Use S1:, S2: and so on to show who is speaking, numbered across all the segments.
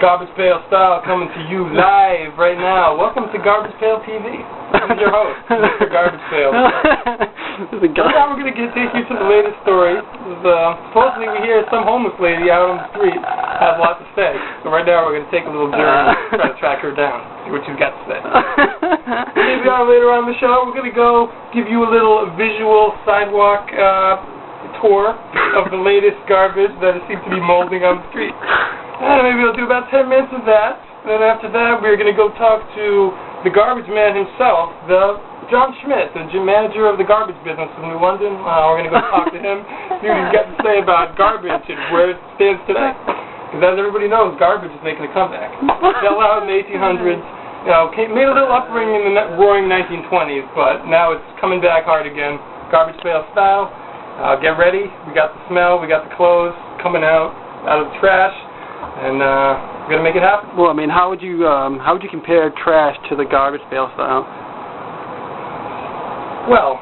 S1: Garbage Pail style coming to you live right now. Welcome to Garbage Pail TV. I'm your host, Mr. Garbage Pail. Now we're going to take you to the latest story. Supposedly we hear some homeless lady out on the street has lots to say. So right now we're going to take a little journey, try to track her down, see what she's got to say. Maybe later on in the show we're going to go give you a little visual sidewalk tour of the latest garbage that seems to be molding on the street. And maybe we'll do about 10 minutes of that. Then after that, we're going to go talk to the garbage man himself, John Schmidt, the manager of the garbage business in New London. We're going to go talk to him, see what he's got to say about garbage and where it stands today. Because as everybody knows, garbage is making a comeback. Fell out in the 1800s. Made a little upbringing in the roaring 1920s, but now it's coming back hard again. Garbage pail style. Get ready. We got the smell. We got the clothes coming out of the trash. And we're gonna make it happen.
S2: Well, I mean, how would you compare trash to the garbage pail style?
S1: Well,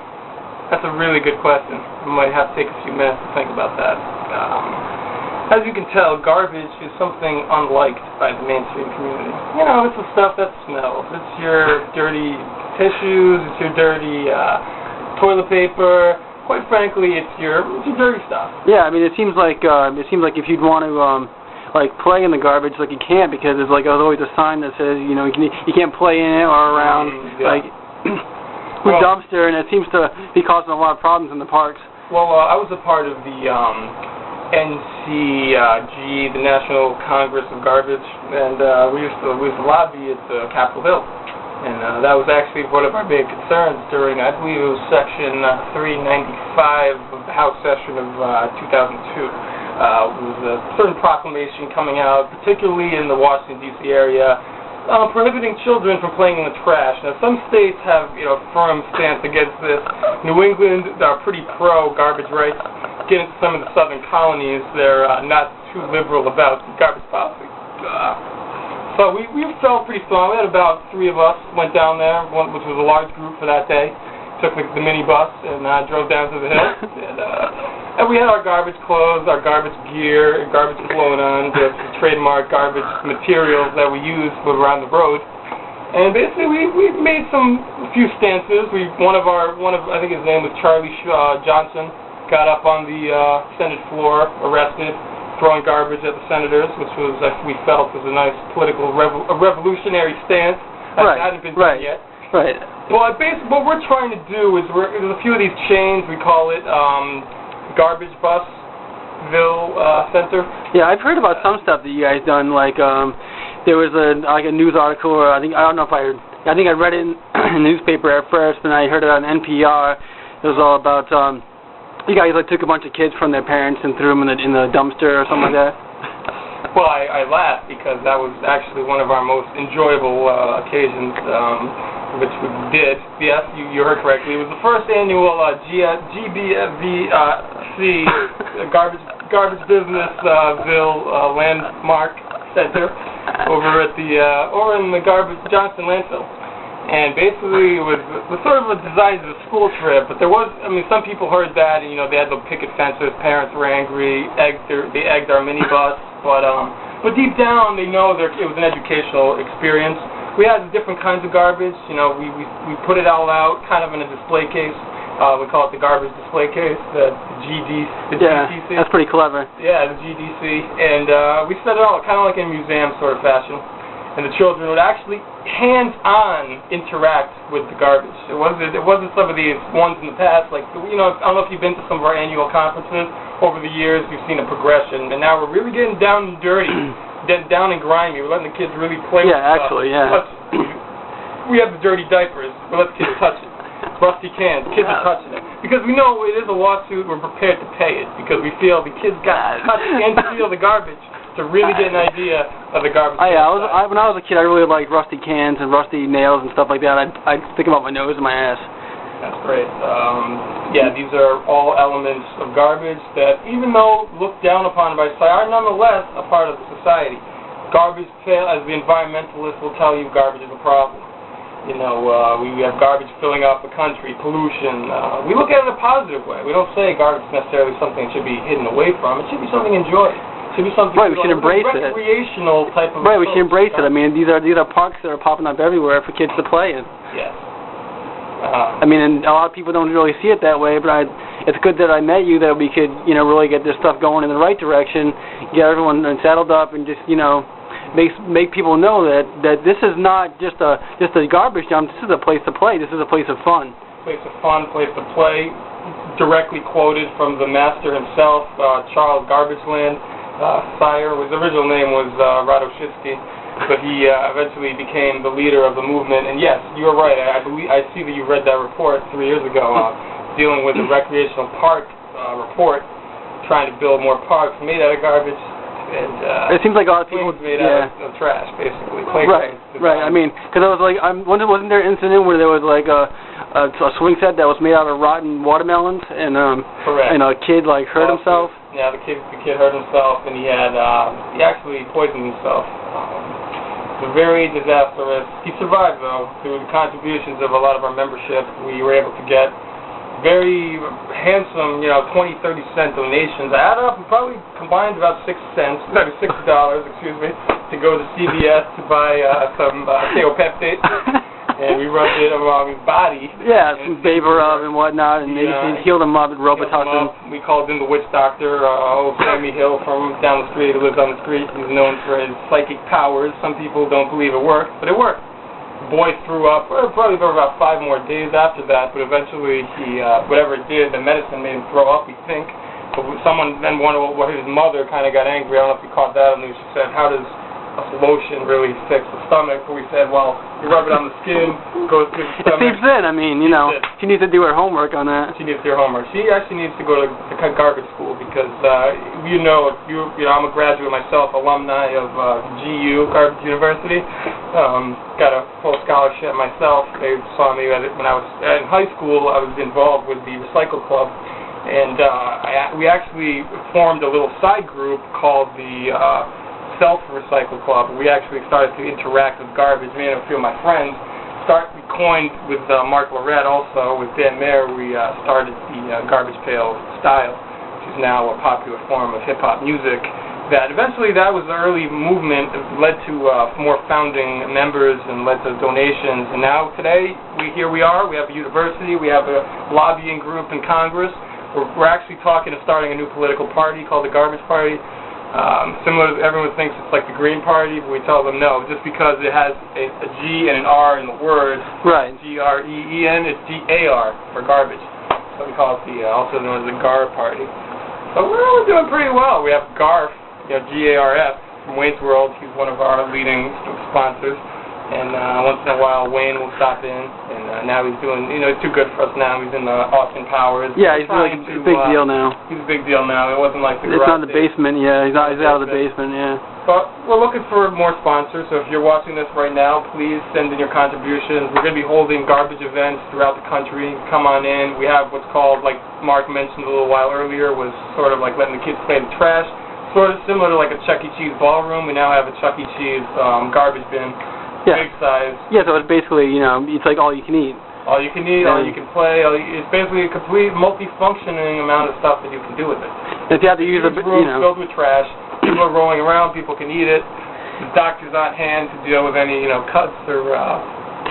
S1: that's a really good question. I might have to take a few minutes to think about that. As you can tell, garbage is something unliked by the mainstream community. You know, it's the stuff that smells. It's your dirty tissues. It's your dirty toilet paper. Quite frankly, it's your dirty stuff.
S2: Yeah, I mean, it seems like if you'd want to play in the garbage, you can't, because there's there's always a sign that says you can't play in it or around with dumpster, and it seems to be causing a lot of problems in the parks.
S1: Well, I was a part of the NCG, the National Congress of Garbage, and we used to lobby at Capitol Hill, and that was actually one of our big concerns during, I believe it was Section 395 of the House session of 2002. Was a certain proclamation coming out, particularly in the Washington, D.C. area, prohibiting children from playing in the trash. Now, some states have, a firm stance against this. New England are pretty pro-garbage rights. Get into some of the southern colonies, they're not too liberal about garbage policy. So we felt pretty strong. We had about 3 of us went down there, which was a large group for that day. Took the minibus and drove down to the hill. And we had our garbage clothes, our garbage gear, garbage cologne, the trademark garbage materials that we used when we were on the road. And basically, we made a few stances. One of I think his name was Charlie Johnson, got up on the Senate floor, arrested, throwing garbage at the senators, which was, we felt, was a nice political revolutionary stance. That hadn't been done yet.
S2: Right.
S1: Well, basically, what we're trying to do is there's a few of these chains. We call it Garbage Busville Center.
S2: Yeah, I've heard about some stuff that you guys done. There was a news article, or I think I read it in a newspaper at first, and I heard it on NPR. It was all about you guys took a bunch of kids from their parents and threw them in the dumpster or something like that.
S1: Well, I laughed because that was actually one of our most enjoyable occasions, which we did. Yes, you heard correctly. It was the first annual GBVC Garbage Businessville Landmark Center over in the Johnson landfill. And basically, it was sort of designed as a school trip, but there was, some people heard that, and, they had the picket fences, parents were angry, they egged our minibus, but deep down, they know that it was an educational experience. We had different kinds of garbage, we put it all out, kind of in a display case. We call it the garbage display case, the GDC.
S2: That's pretty clever.
S1: Yeah, the GDC, and we set it all kind of like in a museum sort of fashion. And the children would actually hands-on interact with the garbage. It wasn't some of these ones in the past, I don't know if you've been to some of our annual conferences. Over the years, we've seen a progression, and now we're really getting down and dirty, down and grimy. We're letting the kids really play with stuff.
S2: Actually, yeah.
S1: We have the dirty diapers. We let the kids touch it. Rusty cans. Kids are touching it. Because we know it is a lawsuit, we're prepared to pay it, because we feel the kids got to touch and feel the garbage to really get an idea of the garbage.
S2: When I was a kid, I really liked rusty cans and rusty nails and stuff like that. I'd stick them up my nose and my ass.
S1: That's great. These are all elements of garbage that, even though looked down upon by society, are nonetheless a part of society. Garbage pail, as the environmentalists will tell you, garbage is a problem. We have garbage filling up the country, pollution. We look at it in a positive way. We don't say garbage is necessarily something that should be hidden away from. It should be something enjoyed. should be something.
S2: Right, we should embrace it.
S1: Recreational type of.
S2: Right, we should embrace it. I mean, these are parks that are popping up everywhere for kids to play in.
S1: Yes.
S2: I mean, and a lot of people don't really see it that way, but it's good that I met you, that we could, really get this stuff going in the right direction, get everyone saddled up, and just, make people know that this is not just a garbage dump. This is a place to play. This is a place of fun.
S1: Place of fun, place to play. Directly quoted from the master himself, Charles Garbageland. Sire, his original name was Radoshitsky, but he eventually became the leader of the movement. And yes, you're right. I see that you read that report 3 years ago, dealing with the recreational park report, trying to build more parks made out of garbage. And
S2: it seems like a lot of people
S1: made out of trash, basically.
S2: Right. I mean, because I was like, wasn't there an incident where there was like a swing set that was made out of rotten watermelons, and
S1: correct.
S2: And a kid hurt himself?
S1: Yeah, the kid hurt himself, and he actually poisoned himself. It was very disastrous. He survived, though, through the contributions of a lot of our membership. We were able to get very handsome, 20, 30-cent donations. I added up, we probably combined about $6, excuse me, to go to CVS to buy some Theopeptate. And we rubbed it around his body.
S2: Yeah, some vapor rub and whatnot, and maybe healed him up with Robitussin.
S1: We called in the witch doctor, old Sammy Hill from down the street, who lives on the street. He's known for his psychic powers. Some people don't believe it worked, but it worked. The boy threw up, probably for about 5 more days after that, but eventually he, whatever it did, the medicine made him throw up, we think. But someone then wondered what his mother kind of got angry. I don't know if you caught that on the news. She said, how does a lotion really fix the stomach? But we said, well, you rub it on the skin, goes through the stomach.
S2: It seeps in. I mean, she needs to do her homework on that.
S1: She needs to do her homework. She actually needs to go to garbage school because, I'm a graduate myself, alumni of GU, Garbage University. Got a full scholarship myself. They saw me when I was in high school. I was involved with the Recycle Club. And we actually formed a little side group called the Self-Recycle Club. We actually started to interact with garbage. Me and a few of my friends we coined with Mark Lorette also, with Dan Mayer, we started the Garbage Pail style, which is now a popular form of hip-hop music. That eventually that was the early movement that led to more founding members and led to donations. And now today, here we are. We have a university. We have a lobbying group in Congress. We're actually talking of starting a new political party called the Garbage Party. Similar to everyone thinks it's like the Green Party, but we tell them no, just because it has a G and an R in the word.
S2: Right.
S1: G-R-E-E-N, it's G-A-R for garbage. So we call it also known as the GAR Party. So we're doing pretty well. We have Garf, G-A-R-F, from Wayne's World. He's one of our leading sponsors. And once in a while, Wayne will stop in, and now he's doing, he's too good for us now. He's in Austin Powers.
S2: Yeah, he's really a big deal now.
S1: He's a big deal now. It wasn't like the
S2: It's not in the basement, yeah. He's out of the basement, yeah.
S1: But we're looking for more sponsors, so if you're watching this right now, please send in your contributions. We're going to be holding garbage events throughout the country. Come on in. We have what's called, like Mark mentioned a little while earlier, was sort of like letting the kids play in the trash. Sort of similar to like a Chuck E. Cheese ballroom. We now have a Chuck E. Cheese garbage bin.
S2: Yeah.
S1: Big size.
S2: Yeah, so it's basically, it's like all you can eat.
S1: All you can eat, all you can play. It's basically a complete multi-functioning amount of stuff that you can do with it.
S2: If you have to use
S1: room filled with trash, people are rolling around, people can eat it. The doctor's on hand to deal with any, cuts or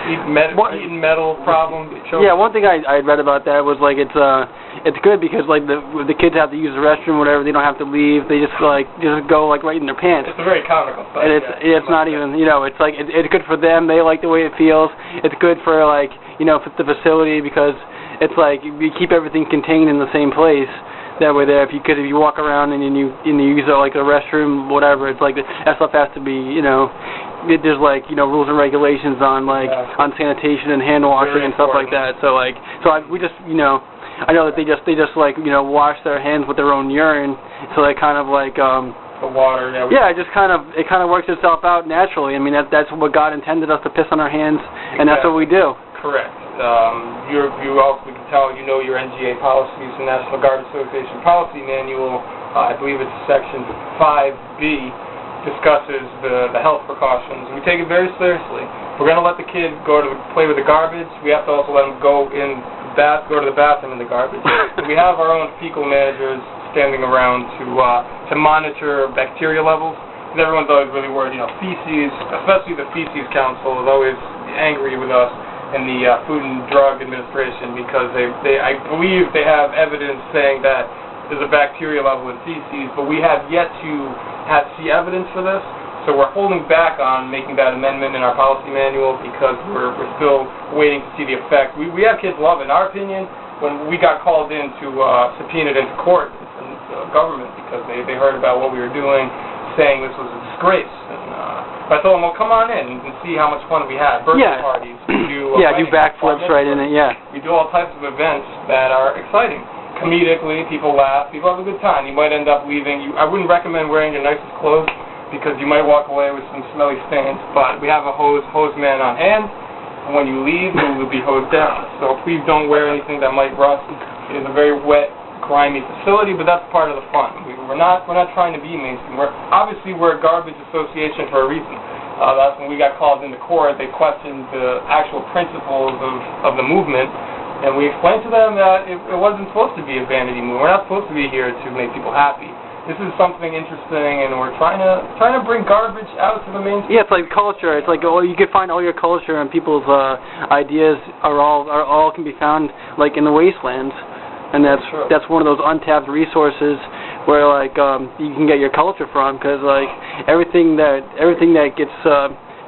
S1: eating metal problems.
S2: Yeah, one thing I read about that was like it's good because like the kids have to use the restroom, whatever, they don't have to leave. They just go like right in their pants.
S1: It's a very comical site.
S2: And it's not even it's like it's good for them. They like the way it feels. It's good for like for the facility because it's like you keep everything contained in the same place. That way, if you walk around and you use like a restroom, whatever, it's like that stuff has to be there's like rules and regulations on on sanitation and hand washing and stuff like that. So we just I know that they just wash their hands with their own urine, so they kind of like
S1: the water.
S2: Yeah, it kind of works itself out naturally. I mean that's what God intended us to piss on our hands, and that's what we do.
S1: Correct. You also, we can tell your NGA policies, the National Garbage Association Policy Manual. I believe it's section 5B discusses the health precautions. We take it very seriously. If we're going to let the kid play with the garbage, we have to also let him go to the bathroom in the garbage. We have our own fecal managers standing around to monitor bacteria levels. Because everyone's always really worried, feces, especially the Feces Council is always angry with us and the Food and Drug Administration because I believe they have evidence saying that there's a bacteria level in feces, but we have yet to see evidence for this. So we're holding back on making that amendment in our policy manual because we're still waiting to see the effect. We have kids love it. In our opinion, when we got called in to subpoenaed into court from the government because they heard about what we were doing, saying this was a disgrace. And I told them, well, come on in and see how much fun we had. Birthday parties. We do
S2: do backflips right in it,
S1: We do all types of events that are exciting. Comedically, people laugh, people have a good time. You might end up leaving. I wouldn't recommend wearing your nicest clothes because you might walk away with some smelly stains, but we have a hose man on hand, and when you leave, you will be hosed down. So please don't wear anything that might rust. It is a very wet, grimy facility, but that's part of the fun. We're not trying to be mainstream. We're a garbage association for a reason. That's when we got called into court. They questioned the actual principles of the movement, and we explained to them that it wasn't supposed to be a vanity movement. We're not supposed to be here to make people happy. This is something interesting, and we're trying to bring garbage out to the mainstream.
S2: Yeah, it's like culture. It's like you can find all your culture and people's ideas are all can be found like in the wastelands, and that's one of those untapped resources where like you can get your culture from because like everything that gets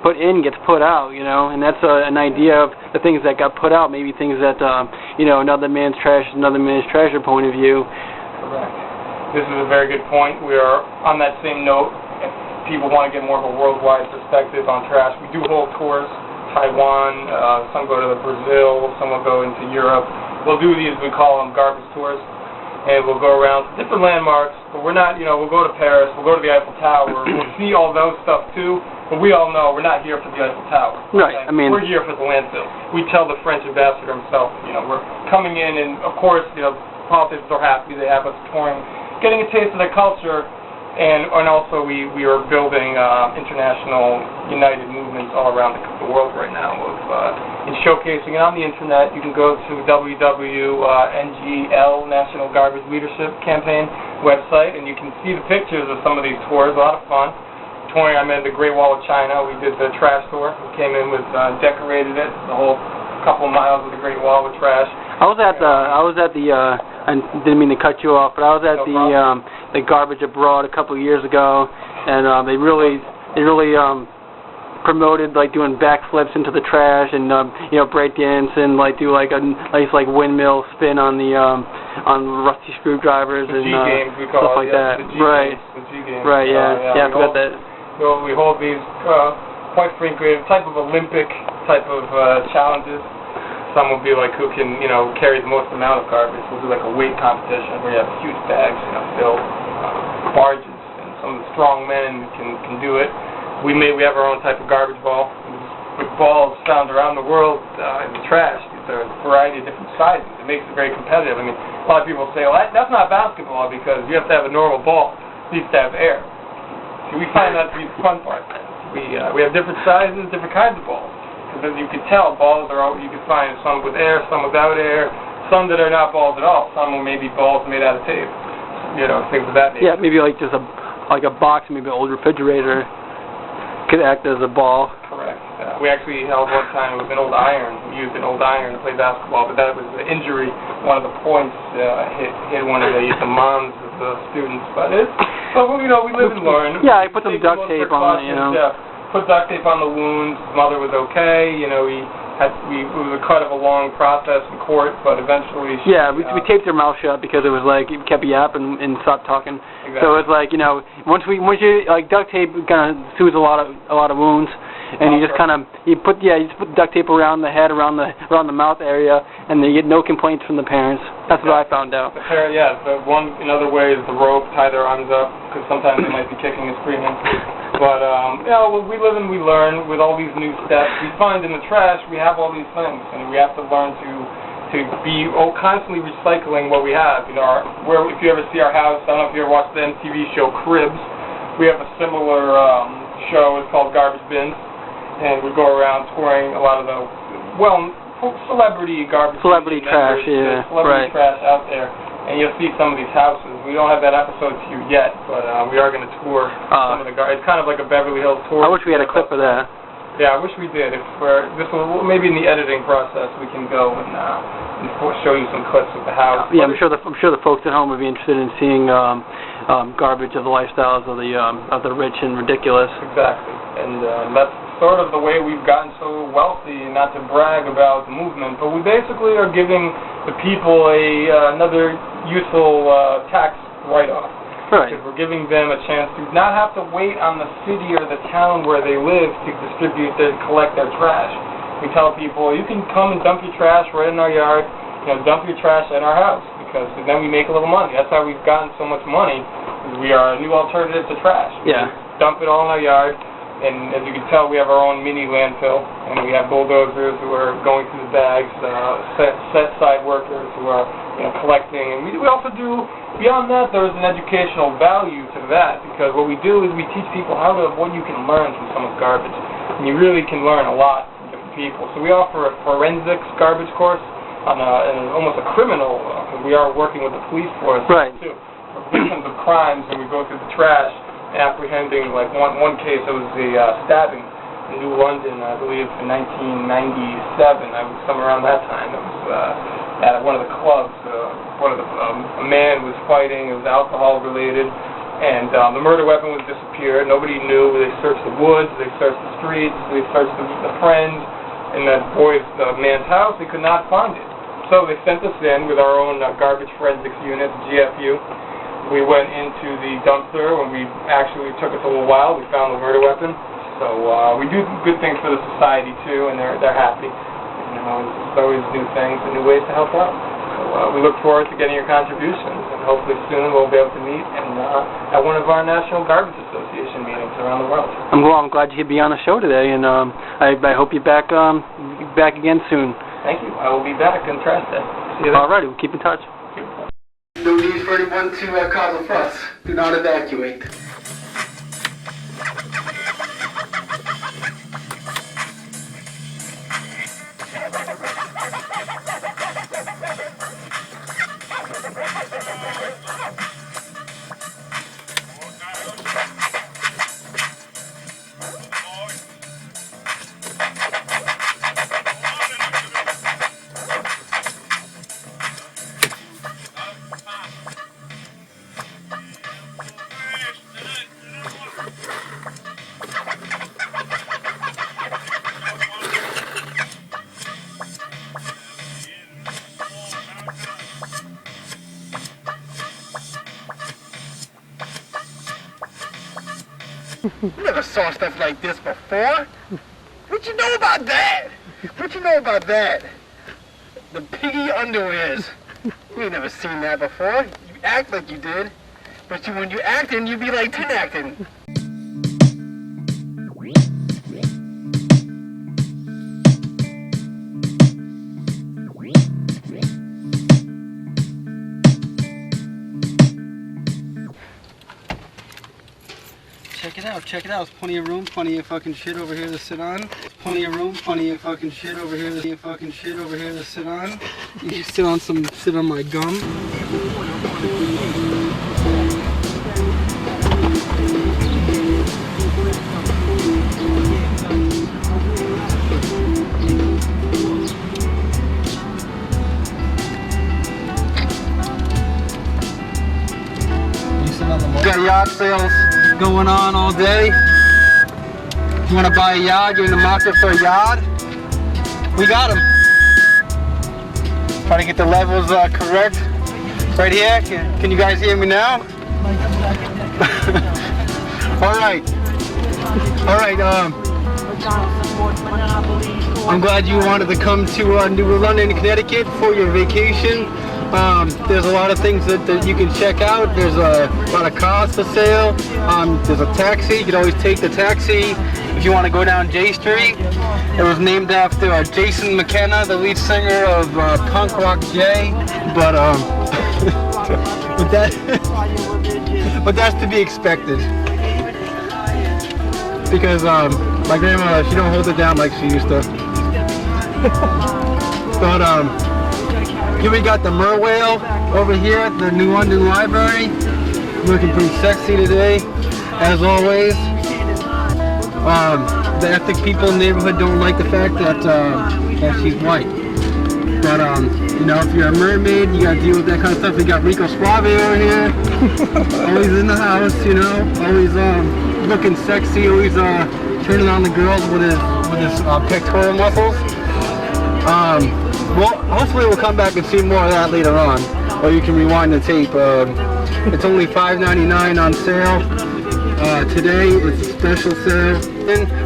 S2: put in gets put out, and that's an idea of the things that got put out, maybe things that another man's trash is another man's treasure point of view.
S1: Correct. This is a very good point. We are on that same note. If people want to get more of a worldwide perspective on trash, we do hold tours. Taiwan, some go to Brazil, some will go into Europe. We'll do these, we call them garbage tours, and we'll go around to different landmarks, but we're not, we'll go to Paris, we'll go to the Eiffel Tower, we'll see all those stuff too, but we all know we're not here for the Eiffel Tower.
S2: Right,
S1: okay? We're here for the landfill. We tell the French ambassador himself, we're coming in, and of course, politicians are happy, they have us touring, getting a taste of their culture, and also we are building international united movements all around the world right now in showcasing it on the internet. You can go to WWNGL National Garbage Leadership Campaign website, and you can see the pictures of some of these tours. A lot of fun. Touring, I met the Great Wall of China. We did the trash tour. We came in with decorated it, the whole couple of miles of the Great Wall with trash.
S2: I was at the I didn't mean to cut you off, but I was at the Garbage Abroad a couple of years ago, and they really promoted like doing backflips into the trash and break dance and like do like a nice like windmill spin on the rusty screwdrivers and stuff like that. Right. Right. Yeah. I forgot that.
S1: So we hold these quite frequently type of Olympic type of challenges. Some will be like who can, carry the most amount of garbage. We'll do like a weight competition where you have huge bags, filled barges, and some of the strong men can do it. We have our own type of garbage ball. With balls found around the world in the trash. These are a variety of different sizes. It makes it very competitive. I mean, a lot of people say, well, that's not basketball because you have to have a normal ball. It needs to have air. See, we find that to be the fun part. We have different sizes, different kinds of balls. Because as you can tell, balls you can find some with air, some without air, some that are not balls at all. Some are maybe balls made out of tape. Things of that nature.
S2: Yeah, maybe like just a box, maybe an old refrigerator could act as a ball.
S1: Correct. We actually held one time with an old iron. We used an old iron to play basketball, but that was an injury. One of the points hit one of the moms of the students. But we live and learn.
S2: Yeah, I put some duct tape on it,
S1: Yeah. Put duct tape on the wounds. His mother was okay. It was a kind of a long process in court, but eventually.
S2: We taped her mouth shut because it was like it kept yapping and stopped talking.
S1: Exactly.
S2: So it's like once you like duct tape kind of soothes a lot of wounds, and you just put duct tape around the head, around the mouth area, and you get no complaints from the parents. That's what I found out.
S1: Another way is the rope, tie their arms up, because sometimes they might be kicking and screaming. But, we live and we learn with all these new steps. We find in the trash we have all these things, and we have to learn to be constantly recycling what we have. If you ever see our house, I don't know if you ever watched the MTV show Cribs, we have a similar show. It's called Garbage Bins, and we go around touring a lot of the, celebrity garbage.
S2: Celebrity trash,
S1: trash out there. and you'll see some of these houses. We don't have that episode to you yet, but we are going to tour some of the garbage. It's kind of like a Beverly Hills tour.
S2: I wish we had a clip of that.
S1: Yeah, I wish we did. Maybe in the editing process we can go and show you some clips of the house.
S2: Yeah, I'm sure the folks at home would be interested in seeing garbage of the lifestyles of the rich and ridiculous.
S1: Exactly, and that's sort of the way we've gotten so wealthy. Not to brag about the movement, but we basically are giving the people another useful tax write-off.
S2: Right.
S1: Because we're giving them a chance to not have to wait on the city or the town where they live to collect their trash. We tell people, you can come and dump your trash right in our yard, dump your trash at our house, because then we make a little money. That's how we've gotten so much money. We are a new alternative to trash.
S2: Yeah.
S1: We dump it all in our yard, and as you can tell, we have our own mini landfill, and we have bulldozers who are going through the bags, set side workers who are collecting, and we also do. Beyond that, there is an educational value to that, because what we do is we teach people what you can learn from someone's garbage, and you really can learn a lot from different people. So we offer a forensics garbage course on almost a criminal. We are working with the police force too, for victims of crimes, and we go through the trash, apprehending like one case. It was the stabbing in New London, I believe, in 1997. I was somewhere around that time. It was at one of the clubs. A man was fighting. It was alcohol related, and the murder weapon was disappeared. Nobody knew. They searched the woods. They searched the streets. They searched the friends in that man's house. They could not find it. So they sent us in with our own garbage forensics unit, GFU. We went into the dumpster, and it took us a little while. We found the murder weapon. So we do good things for the society too, and they're happy. There's always new things and new ways to help out. So we look forward to getting your contributions, and hopefully soon we'll be able to meet at one of our National Garbage Association meetings around the world.
S2: I'm glad you could be on the show today, and I hope you're back again soon.
S1: Thank you. I will be back on Trash Day. See you then.
S2: Alrighty, we'll keep in touch.
S3: No need for anyone to cause a fuss. Do not evacuate. You never saw stuff like this before. What you know about that? What you know about that? The piggy underwears. You ain't never seen that before. You act like you did, but when you acting, you be like 10 acting.
S2: Check it out. There's plenty of room, plenty of fucking shit over here to sit on. Plenty of room, plenty of fucking shit over here to sit on. You can sit on my gum.
S3: Got yard sales going on all day. If you want to buy a yard, you're in the market for a yard, we got them. Trying to get the levels correct right here. Can you guys hear me now? All right. I'm glad you wanted to come to New London, Connecticut for your vacation. There's a lot of things that you can check out. There's a lot of cars for sale. There's a taxi. You can always take the taxi if you want to go down J Street. It was named after Jason McKenna, the lead singer of Punk Rock J. But but that's to be expected, because my grandma, she don't hold it down like she used to. But Here we got the Merwhale over here at the New London Library. Looking pretty sexy today, as always. The ethnic people in the neighborhood don't like the fact that she's white. But you know, if you're a mermaid, you gotta deal with that kind of stuff. We got Rico Suave over here, always in the house, you know, always looking sexy, always turning on the girls with his pectoral muscles. Well, hopefully we'll come back and see more of that later on, or you can rewind the tape. It's only $5.99 on sale. Today it's a special sale.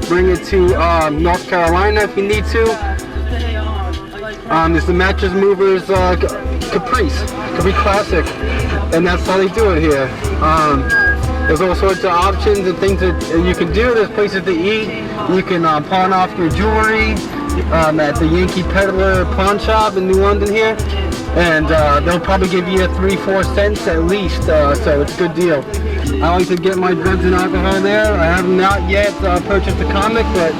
S3: Bring it to North Carolina if you need to. There's the Mattress Movers Capri Classic, and that's how they do it here. There's all sorts of options and things that you can do. There's places to eat. You can pawn off your jewelry at the Yankee Peddler pawn shop in New London here, and they'll probably give you 3-4 cents at least, so it's a good deal. I like to get my drugs and alcohol there. I have not yet purchased a comic, but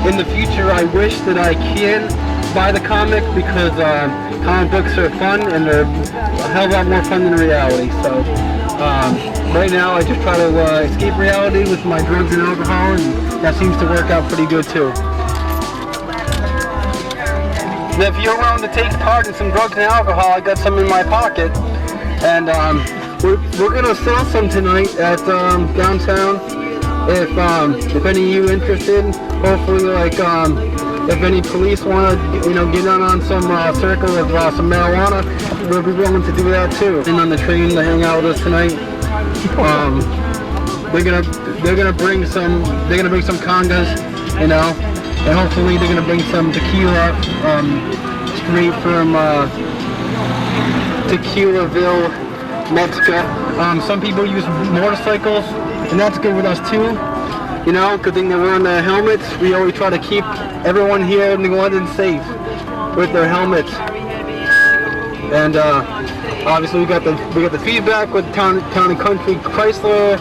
S3: in the future I wish that I can buy the comic, because comic books are fun and they're a hell of a lot more fun than reality. So right now I just try to escape reality with my drugs and alcohol, and that seems to work out pretty good too. And if you're willing to take part in some drugs and alcohol, I got some in my pocket, and we're gonna sell some tonight at downtown. If any of you interested, hopefully, like if any police want to, you know, get on some circle of some marijuana, we'll be willing to do that too. And on the train to hang out with us tonight. They're gonna bring some congas, you know, and hopefully they're gonna bring some tequila straight from Tequilaville, Mexico. Some people use motorcycles, and that's good with us too. You know, good thing they're wearing their helmets. We always try to keep everyone here in New London safe with their helmets. And obviously we got the feedback with Town and Country Chrysler,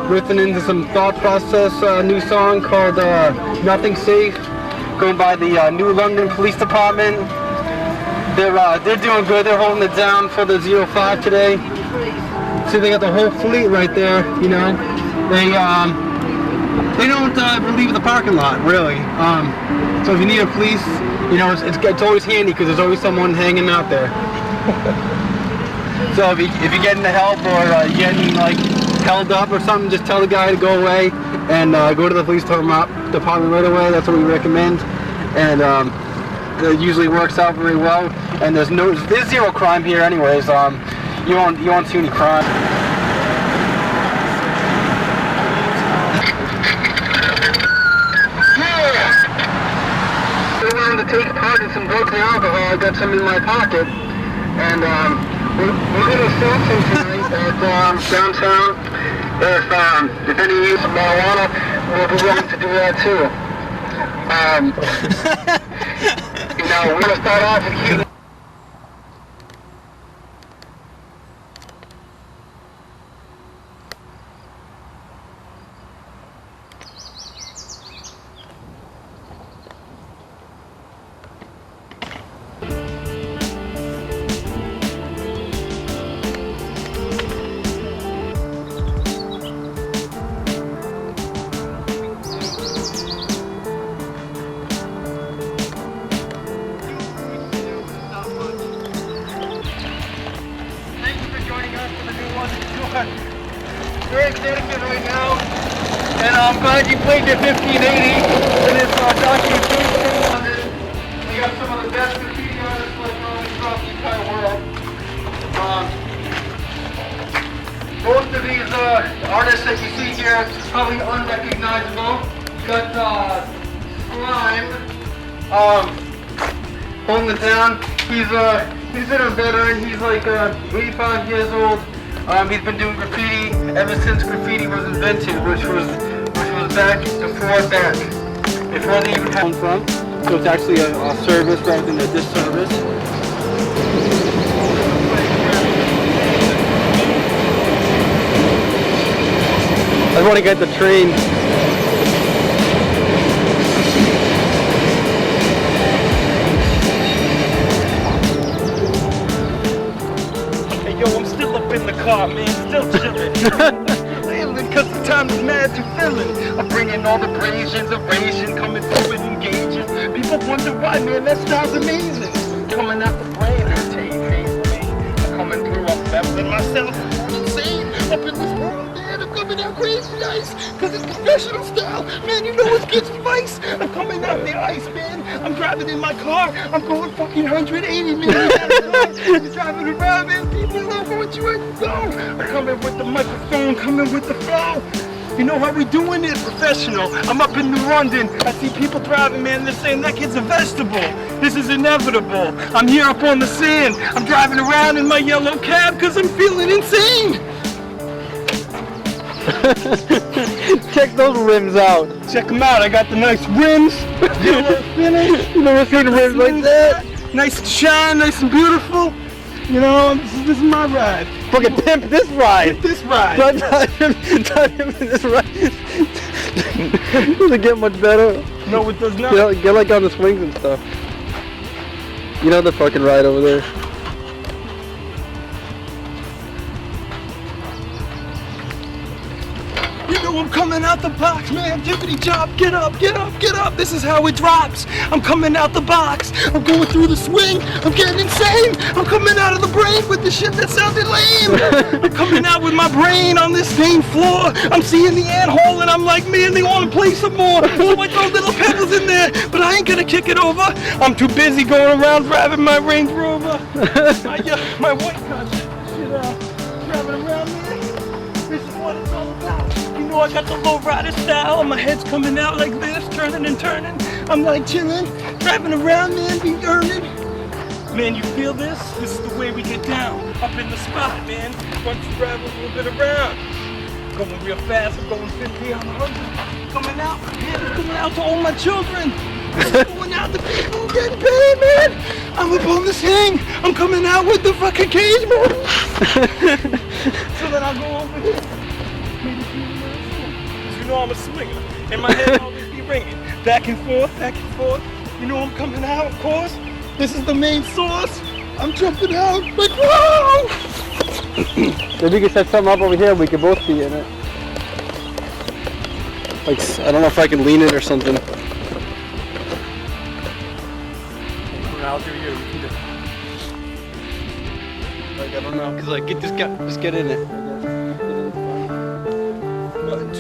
S3: riffing into some Thought Process new song called Nothing Safe, going by the New London Police Department. They're doing good. They're holding it down for the 05 today. See, they got the whole fleet right there. You know, they don't relieve the parking lot really. So if you need a police, you know, it's always handy because there's always someone hanging out there. So if you get into help or you getting like held up or something, just tell the guy to go away and go to the police department right away. That's what we recommend, and it usually works out very well. And there's zero crime here, anyways. You won't see any crime. To take part in some drugs and alcohol, I got some in my pocket, and we're going to sell some tonight at downtown. If any of you use some marijuana, we'll be willing to do that too. You know, we're going to start off with Cuban. We're in Connecticut right now, and I'm glad you played the 1580 in this documentation. We got some of the best graffiti artists like across the entire world. Most of these artists that you see here are probably unrecognizable. You got Slime holding it down. He's a veteran. He's like 85 years old. He's been doing graffiti ever since graffiti was invented, which was back before they even had from. So it's actually a service rather than a disservice. I want to get the train. car, man, still chillin'. Cause the time is mad to fillin'. I'm bringing all the abrasions, coming through and engaging. People wonder why, man, that sounds amazing. Coming out the brain, I tell you, me. I'm coming through, I'm battling myself. I'm insane up in this world, man. I'm coming out crazy nice, cause it's professional style. Man, you know it gets spice. I'm coming out the ice, man. I'm driving in my car. I'm going fucking 180 million at a time. I'm driving around, man. People love what you ain't go. I'm coming with the microphone, coming with the flow. You know how we doing it? Professional. I'm up in New London. I see people driving, man. They're saying that kid's a vegetable. This is inevitable. I'm here up on the sand. I'm driving around in my yellow cab because I'm feeling insane.
S2: Check those rims out.
S3: Check them out. I got the nice rims. Yellow finish.
S2: You never seen rims like that?
S3: Nice and shine, nice and beautiful. You know, this is my ride.
S2: Fucking pimp this ride.
S3: This ride.
S2: Drive him in this ride. Doesn't get much better.
S3: No, it does not.
S2: Get like on the swings and stuff. You know the fucking ride over there.
S3: You know I'm coming out the box, man. Tippity chop, get up, get up, get up. This is how it drops. I'm coming out the box. I'm going through the swing. I'm getting insane. I'm coming out of the brain with the shit that sounded lame. I'm coming out with my brain on this same floor. I'm seeing the ant hole and I'm like, man, they want to play some more. So I throw little pebbles in there, but I ain't gonna kick it over. I'm too busy going around driving my Range Rover. My white car shit driving around there. This is what it's all about. You know I got the low rider style, my head's coming out like this, turning and turning. I'm like chilling, driving around, man, be earning. Man, you feel this? This is the way we get down, up in the spot, man. Once you drive a little bit around. Going real fast, I'm going 50 on the 100. Coming out, man, it's coming out to all my children. It's going out to people getting paid, man. I'm up on this thing. I'm coming out with the fucking cage, man. So then I'll go over here. You know I'm a swinger, and my head always be ringing. Back and forth, back and forth. You know I'm coming out, of course. This is the main source. I'm jumping out like, whoa!
S2: Maybe we can set something up over here. We could both be in it. Like, I don't know if I can lean it or something.
S3: I'll do you.
S2: Like, I don't know, cause like, just get in it.
S3: 1, 2,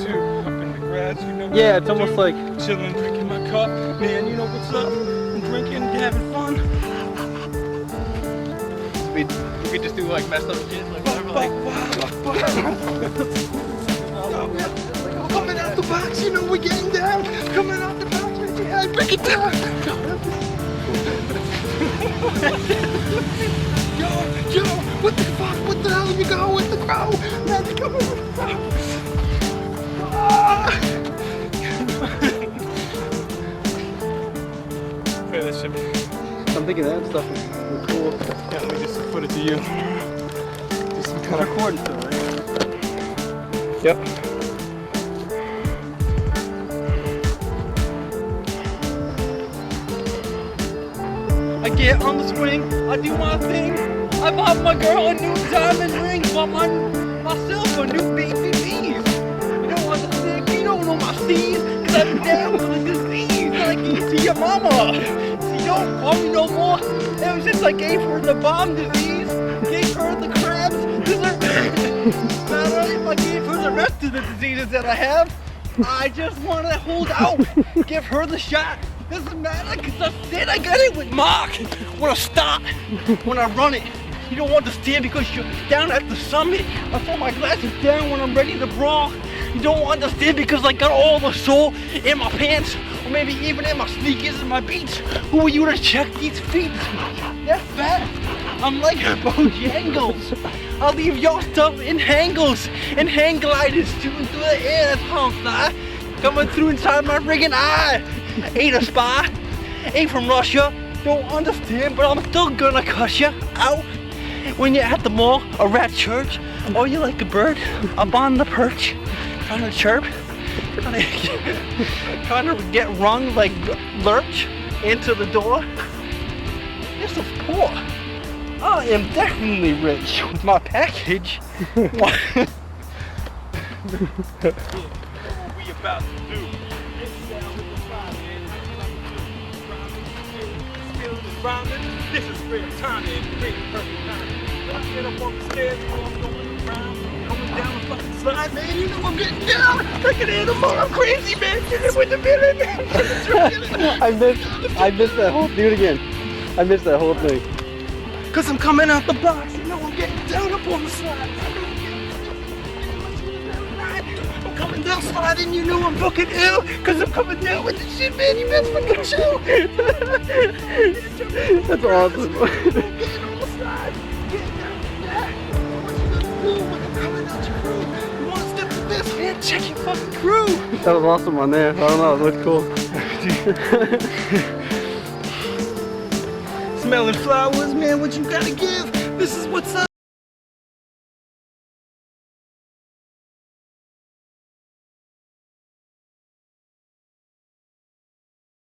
S3: 2, up in the grass, you know.
S2: Yeah, it's almost like
S3: chilling, drinking my cup. Man, you know what's up? I'm drinking, having fun.
S2: we could just do like messed up shit, like whatever, like.
S3: Coming out the box, you know we're getting down. Coming out the box, make your head, break it down. Yo, what the fuck? What the hell you go with the crow? Man, they coming with the crow. Okay, that should be.
S2: I'm thinking that stuff is cool.
S3: Yeah, let me just put it to you. Do some kind of
S2: Recording still, right?
S3: Yep. I get on the swing, I do my thing. I bought my girl a new diamond ring, bought myself a new BBs. You don't understand, you don't know my C's, cause I've been down with a disease. Like you see your mama, she don't call me no more. Ever since I gave her the bomb disease, gave her the crabs, matter if I gave her the rest of the diseases that I have. I just want to hold out, give her the shot. Doesn't matter, cause I said I got it with Mark. When I start, when I run it, you don't understand because you're down at the summit. I throw my glasses down when I'm ready to brawl. You don't understand because I got all the soul in my pants, or maybe even in my sneakers and my beats. Who are you to check these feet? They're fat. I'm like Bojangles. I'll leave your stuff in hangles and hang gliders shooting through the air. That's how I'm fly. Coming through inside my friggin' eye. Ain't a spy, ain't from Russia, don't understand, but I'm still gonna cuss you out. When you're at the mall or at church, or you like a bird, up on the perch, trying to chirp, trying to get rung like lurch into the door. You're so poor. I am definitely rich with my package.
S4: What we about to do? This is real time and great perfect time. I get up on the stairs, you know I'm going around, coming down the fucking slide, man. You know I'm getting down like an animal. I'm crazy, man. Get it with the villain.
S3: I missed that whole. Do it again. I missed that whole thing.
S4: Cause I'm coming out the box, you know I'm getting down up on the slide. I'm coming down sliding, you know I'm fucking ill. Cause I'm coming down with the shit, man. You best fucking chill.
S3: That's awesome.
S4: Get on the slide. Get down that. What you gonna do when I'm coming out your crew? You wanna step to this, man? Check your fucking crew.
S3: That was awesome on there. I don't know, it looked cool.
S4: Smelling flowers, man, what you gotta give? This is what's up.